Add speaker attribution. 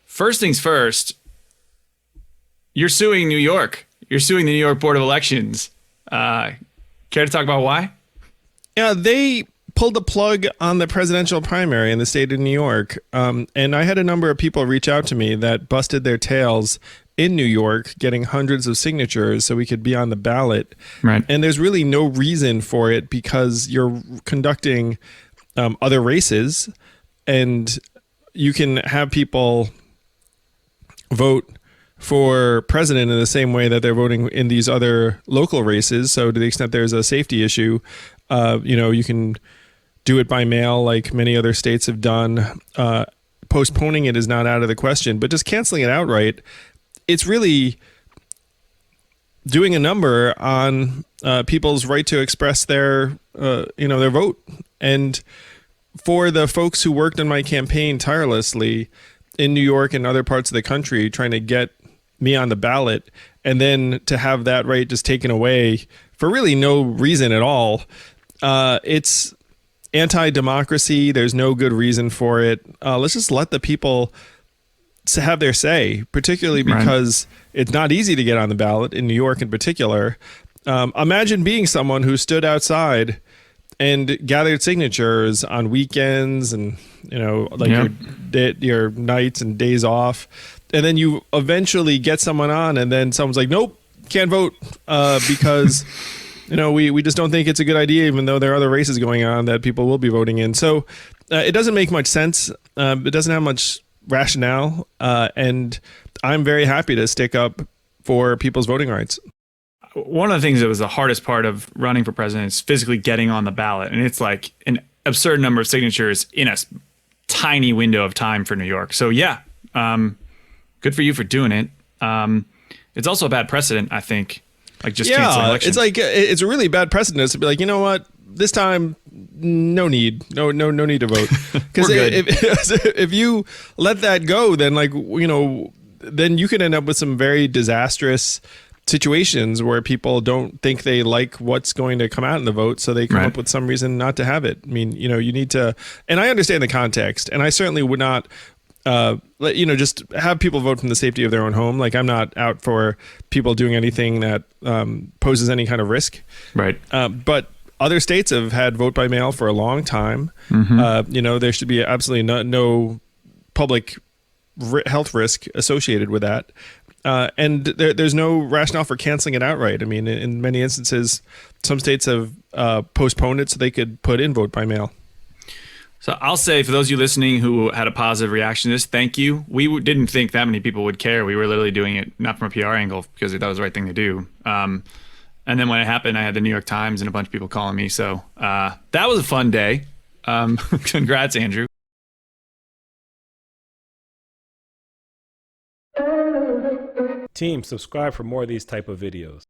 Speaker 1: First things first, you're suing New York. You're suing the New York Board of Elections. Care to talk about why?
Speaker 2: Yeah, they pulled the plug on the presidential primary in the state of New York. And I had a number of people reach out to me that busted their tails in New York getting hundreds of signatures so we could be on the ballot.
Speaker 1: Right.
Speaker 2: And there's really no reason for it because you're conducting other races and you can have people vote for president in the same way that they're voting in these other local races. So to the extent there's a safety issue, you can do it by mail like many other states have done. Postponing it is not out of the question, but just canceling it outright, it's really doing a number on people's right to express their vote. And for the folks who worked on my campaign tirelessly in New York and other parts of the country trying to get me on the ballot, and then to have that right just taken away for really no reason at all, it's anti-democracy. There's no good reason for it. Let's just let the people have their say, particularly because it's not easy to get on the ballot in New York in particular. Imagine being someone who stood outside and gathered signatures on weekends and, your nights and days off. And then you eventually get someone on and then someone's like, nope, can't vote because, we just don't think it's a good idea, even though there are other races going on that people will be voting in. So it doesn't make much sense. It doesn't have much rationale. And I'm very happy to stick up for people's voting rights.
Speaker 1: One of the things that was the hardest part of running for president is physically getting on the ballot. And it's like an absurd number of signatures in a tiny window of time for New York. So yeah, good for you for doing it. It's also a bad precedent, I think. Like just cancel elections.
Speaker 2: It's a really bad precedent to be like, you know what, this time, no need to vote. Because if you let that go, then then you can end up with some very disastrous situations where people don't think they like what's going to come out in the vote, so they come up with some reason not to have it. I mean, you need to, and I understand the context, and I certainly would not just have people vote from the safety of their own home. Like, I'm not out for people doing anything that poses any kind of risk. Right. But other states have had vote by mail for a long time. Mm-hmm. There should be absolutely no public health risk associated with that. And there's no rationale for canceling it outright. I mean, in many instances, some states have postponed it so they could put in vote by mail.
Speaker 1: So I'll say, for those of you listening who had a positive reaction to this, thank you. We didn't think that many people would care. We were literally doing it not from a PR angle because we thought it was the right thing to do. And then when it happened, I had the New York Times and a bunch of people calling me. So that was a fun day. Congrats, Andrew.
Speaker 3: Team, subscribe for more of these type of videos.